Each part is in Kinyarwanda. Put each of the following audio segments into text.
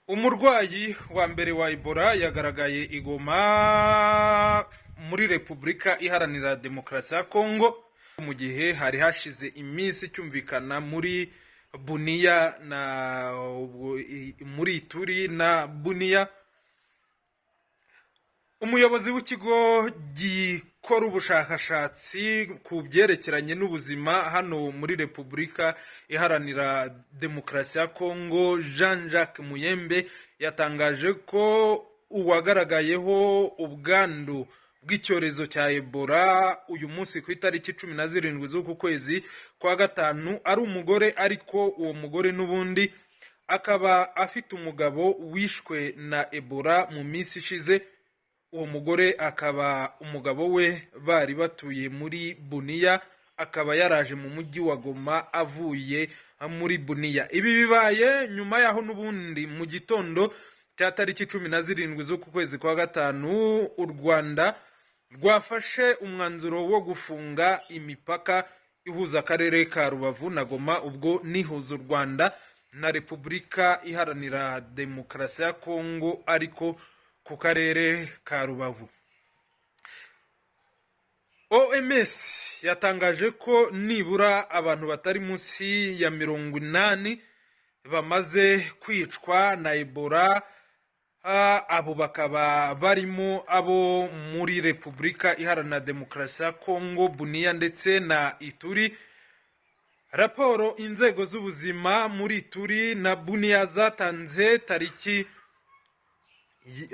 Umurwayi wa mbere wa Ebola yagaragaye i Goma muri Repubulika Iharanira Demokarasi ya Kongo, mu gihe hari hashize iminsi cyumvikana muri Bunia na muri Ituri na Bunia. Umuyobozi w'ikigo gikora ubushakashatsi ku byerekeranye n'ubuzima hano muri Repubulika Iharanira Demokarasi ya Kongo, Jean-Jacques Muyembe, yatangaje ko uwagaragayeho ubwandu bw'icyorezo cya Ebola uyu munsi ku itariki 17 z'uku kwezi kwa gatanu ari umugore, ariko uwo mugore n'ubundi akaba afite umugabo wishwe na Ebola mu minsi ishize. Uwo mugore akaba umugabo we bari batuye muri Bunia, akaba yaraje mu mujyi wa Goma avuye muri Bunia. Ibi bibaye nyuma yaho n'ubundi mu gitondo cya tariki 17 z'uku kwezi kwa gatanu u Rwanda rwafashe umwanzuro wo gufunga imipaka ihuza akarere ka Rubavu na Goma, ubwo nihuza u Rwanda na Repubulika Iharanira Demokarasi ya Kongo ariko ku karere ka Rubavu. OMS yatangaje ko nibura abantu batari munsi ya 80 bamaze kwicwa na Ebola. Abo bakaba barimo abo muri Repubulika Iharanira Demokarasi ya Kongo, Bunia ndetse na Ituri. Raporo inzego z'ubuzima muri Ituri na Bunia zatanze tariki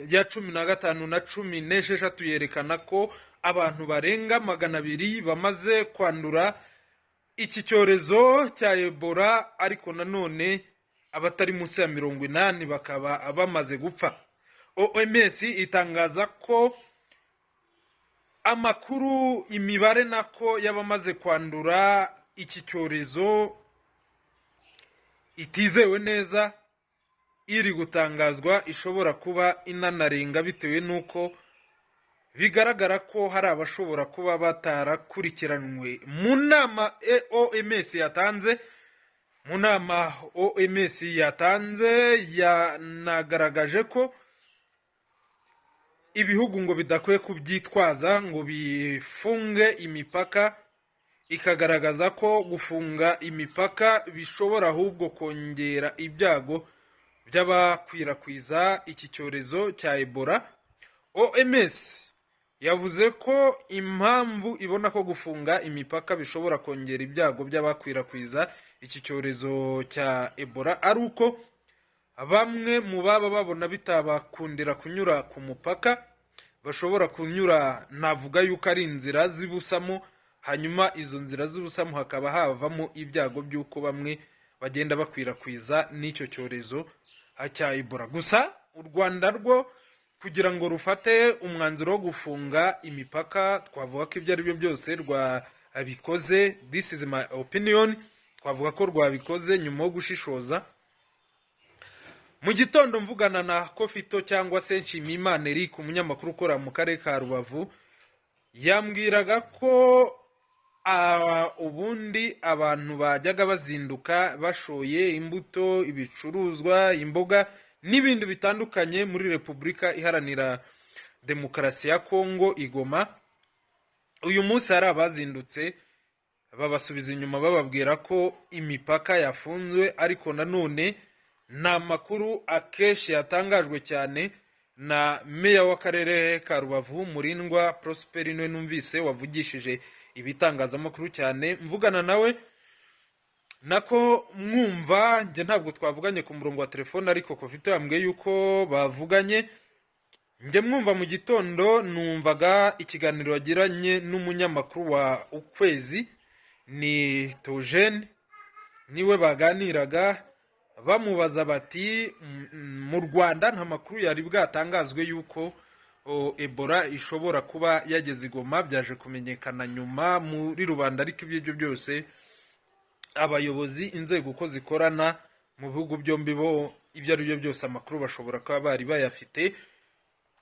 ya 15 na 16 yerekana ko abantu barenga 200 bamaze kwandura iki cyorezo cya Ebola, ariko nanone abatari munsi ya 80 bakaba bamaze gupfa. OMS itangaza ko amakuru imibare nako y'abamaze kwandura iki cyorezo itizewe neza, iri gutangazwa ishobora kuba inanarenga bitewe nuko bigaragara ko hari abashobora kuba batarakurikiranwe. Mu nama OMS yatanze yanagaragaje ko ibihugu ngo bidakwiye kubyitwaza ngo bifunge imipaka, ikagaragaza ko gufunga imipaka bishobora ahubwo kongera ibyago by'abakwirakwiza iki cyorezo cya Ebola. OMS yavuze ko impamvu ibona ko gufunga imipaka bishobora kongera ibyago by'abakwirakwiza iki cyorezo cya Ebola ari uko bamwe mu baba babona bitabakundira kunyura ku mupaka bashobora kunyura, navuga yuko ari inzira z'ibusamo, hanyuma izo nzira z'ubusamo hakaba havamo ibyago by'uko bamwe bagenda bakwirakwiza n'icyo cyorezo cya Ebola. Gusa u Rwanda rwo kugira ngo rufate umwanzuro wo gufunga imipaka, twavuga ko ibyo ari byo byose rwabikoze, this is my opinion, twavuga ko rwabikoze nyuma yo gushishoza. Mu gitondo mvugana na Kofito cyangwa se Nshimiyimana Eric, umunyamakuru ukora mu karere ka Rubavu, yambwiraga ko ubundi abantu bajyaga bazinduka bashoye imbuto, ibicuruzwa, imboga n'ibindi bitandukanye muri Repubulika Iharanira Demokarasi ya Kongo i Goma. Uyu munsi hari abazindutse babasubiza inyuma bababwira ko imipaka yafunzwe, ariko nanone nta makuru akeshi yatangajwe cyane na meya w'akarere ka Rubavu Murindwa Prosperine numvise wavugishije ibitangazamakuru cyane. Mvugana nawe nako mwumva, nge ntabwo twavuganye ku murongo wa telefone, ariko Kofito yambwiye yuko bavuganye. Nge mwumva mu gitondo numvaga ikiganiro yagiranye n'umunyamakuru wa Ukwezi ni Togene, niwe baganiraga bamubaza bati mu Rwanda nta makuru yari bwatangazwe yuko Ebola ishobora kuba yageze i Goma. Byaje kumenyekana nyuma muri rubanda, ariko ibyo byose abayobozi, inzego uko zikorana mu bihugu byombi bo ibyo ari byo byose amakuru bashobora kuba bari bayafite.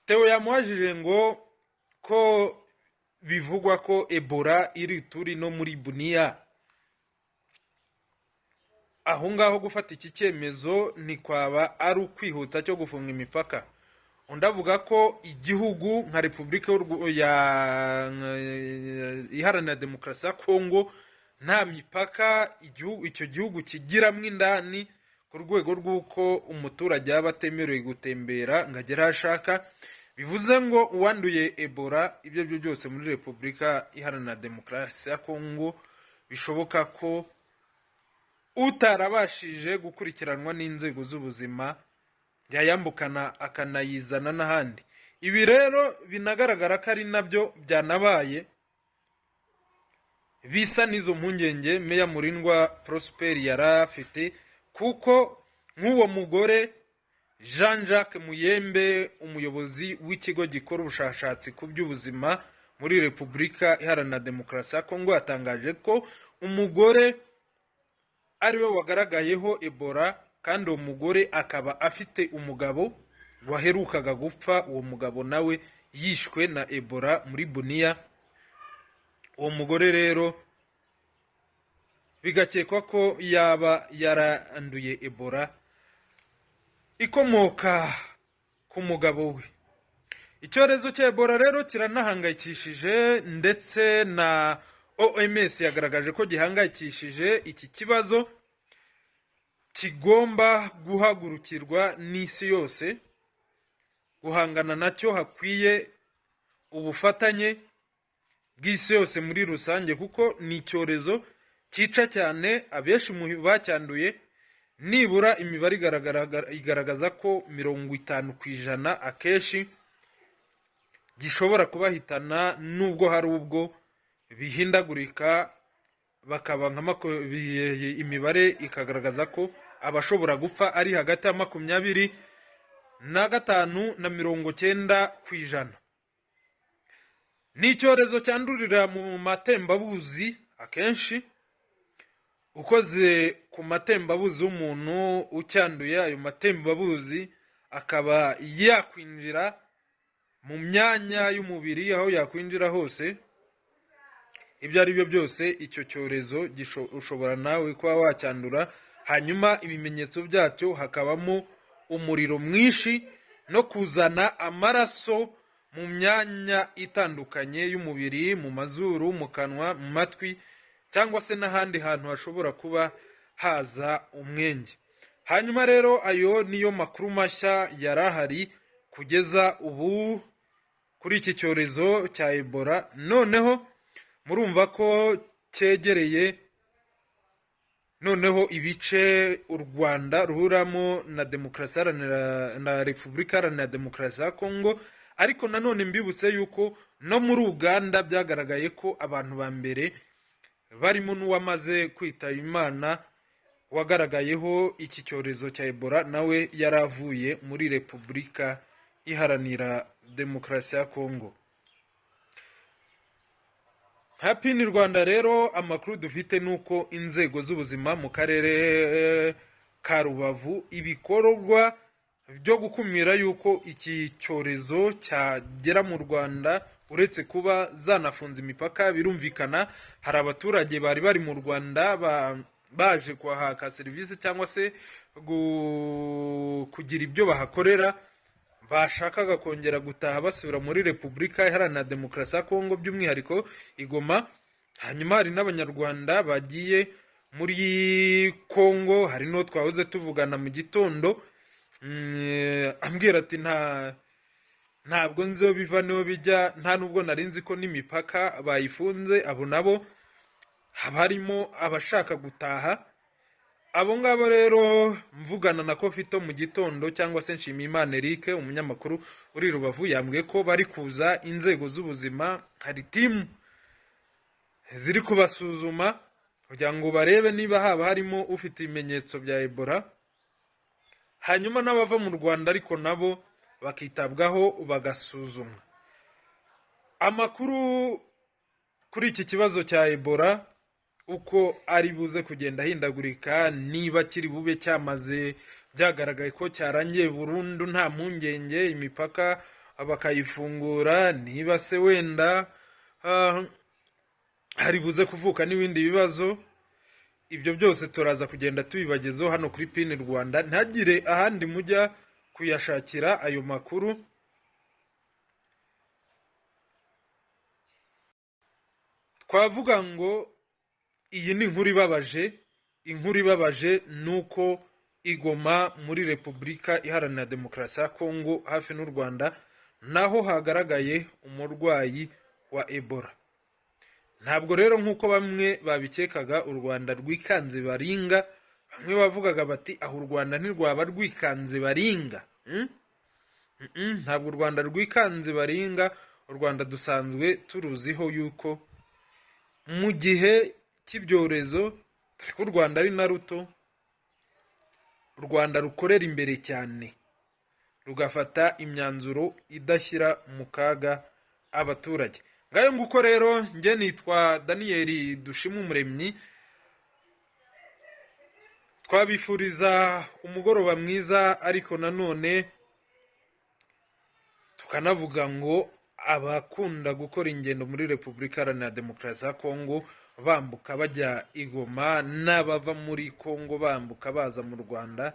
Theo yamuhajije ngo ko bivugwa ko Ebola iri Ituri no muri Bunia, aho ngaho gufata iki cyemezo ntikwaba ari ukwihuta cyo gufunga imipaka. undi avuga ko igihugu nka repubulika iharanira demokarasi ya kongo nta mipaka icyo gihugu kigiramo indani, ku rwego rw'uko umuturage yaba atemerewe gutembera ngo agere aho ashaka. bivuze ngo uwanduye ebola ibyo byo byose muri repubulika iharanira demokarasi ya kongo bishoboka ko utarabashije gukurikiranwa n'inzego z'ubuzima yayambukana akanayizana n'ahandi. ibi rero binagaragara ko ari nabyo byanabaye bisa n'izo mpungenge Meya Murindwa Prosper yari afite, kuko nk'uwo mugore Jean Jacques Muyembe, umuyobozi w'ikigo gikora ubushakashatsi ku by'ubuzima muri repubulika iharanira demokarasi ya kongo, yatangaje ko umugore ariwe wagaragayeho ebola, kandi uwo mugore akaba afite umugabo waherukaga gupfa. uwo mugabo nawe yishwe na ebola muri Bunia. uwo mugore rero bigakekwa ko yaba yaranduye ebola ikomoka ku mugabo we. icyorezo cya ebola rero kiranahangayikishije, ndetse na OMS yagaragaje ko gihangayikishije. iki kibazo kigomba guhagurukirwa n'isi yose. guhangana nacyo hakwiye ubufatanye bw'isi yose muri rusange, kuko ni icyorezo cyica cyane. abenshi mu bacyanduye, nibura imibare igaragaza ko 50% akenshi gishobora kubahitana, nubwo hari ubwo bihindagurika bakaba imibare ikagaragaza ko abashobora gupfa ari hagati ya 25 na 90%. ni icyorezo cyandurira mu matembabuzi. akenshi ukoze ku matembabuzi y'umuntu ucyanduye, ayo matembabuzi akaba yakwinjira mu myanya y'umubiri, aho yakwinjira hose. ibyo ari byo byose icyo cyorezo ushobora nawe kuba wacyandura, hanyuma ibimenyetso byacyo hakabamo umuriro mwinshi no kuzana amaraso mu myanya itandukanye y'umubiri, mu mazuru, mu kanwa, mu matwi, cyangwa se n'ahandi hantu hashobora kuba haza umwenge. hanyuma rero ayo niyo makuru mashya yari ahari kugeza ubu kuri iki cyorezo cya ebola. noneho murumva ko cyegereye noneho ibice u Rwanda ruhuramo na repubulika iharanira demokarasi ya kongo. ariko nanone mbibutse yuko no muri Uganda byagaragaye ko abantu ba mbere barimo n'uwamaze kwitaba Imana wagaragayeho iki cyorezo cya ebola nawe yaravuye muri repubulika iharanira demokarasi ya kongo. Happy ni Rwanda rero amakuru dufite nuko inzego z'ubuzima mu karere ka Rubavu ibikorwa byo gukumira yuko iki cyorezo cyagera mu Rwanda, uretse kuba zanafunze imipaka. birumvikana hari abaturage bari mu Rwanda baje kuhaka serivisi cyangwa se kugira ibyo bahakorera, bashakaga kongera gutaha basubira muri repubulika iharanira demokarasi ya kongo, by'umwihariko Igoma. hanyuma hari n'abanyarwanda bagiye muri kongo. hari n'uwo twahoze tuvugana mu gitondo ambwira ati ntabwo nzi biva niho bijya, nta nubwo nari nzi ko n'imipaka bayifunze. abo nabo haba harimo abashaka gutaha. abo ngabo rero mvugana na Kofito mu gitondo, cyangwa se Nshimiyimana Eric umunyamakuru uri Rubavu, yambwiye ko bari kuza inzego z'ubuzima, hari timu ziri kubasuzuma kugira ngo barebe niba haba harimo ufite ibimenyetso bya ebola, hanyuma n'abava mu Rwanda ariko nabo bakitabwaho bagasuzumwa. amakuru kuri iki kibazo cya ebola uko ari buze kugenda hindagurika, niba kiri bube cyamaze byagaragaye ko cyarangiye burundu nta mpungenge, imipaka bakayifungura, niba se wenda hari buze kuvuka n'ibindi bibazo, ibyo byose turaza kugenda tubibagezaho hano kuri pini Rwanda, ntagire ahandi mujya kuyashakira ayo makuru. Twavuga ngo iyi ni inkuru ibabaje. Inkuru ibabaje ni uko igoma muri Repubulika Iharanira Demokarasi ya Kongo hafi n'u Rwanda naho hagaragaye umurwayi wa Ebola. Ntabwo rero nk'uko bamwe babikekaga u Rwanda rwikanze baringa, bamwe bavugaga bati aho u Rwanda ntirwaba rwikanze baringa. Ntabwo u Rwanda rwikanze baringa. U Rwanda dusanzwe turuziho yuko mu gihe cy'ibyorezo, ariko u Rwanda ari na ruto, u Rwanda rukorera imbere cyane, rugafata imyanzuro idashyira mu kaga abaturage. Ngayo nguko rero, njye nitwa Daniel Dushimumuremyi, twabifuriza umugoroba mwiza, ariko nanone tukanavuga ngo abakunda gukora ingendo muri Repubulika Iharanira Demokarasi ya Kongo bambuka bajya i Goma, n'abava muri Kongo bambuka baza mu Rwanda,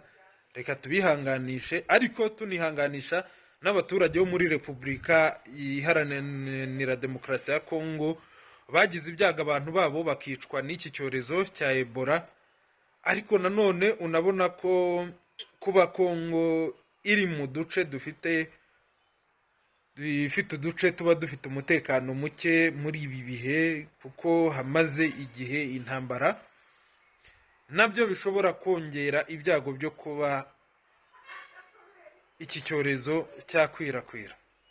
reka tubihanganishe, ariko tunihanganisha n'abaturage bo muri Repubulika Iharanira Demokarasi ya Kongo bagize ibyago abantu babo bakicwa n'iki cyorezo cya Ebola. Ariko nanone unabona ko kuba Kongo iri mu duce ifite uduce tuba dufite umutekano muke muri ibi bihe, kuko hamaze igihe intambara, nabyo bishobora kongera ibyago byo kuba iki cyorezo cyakwirakwira.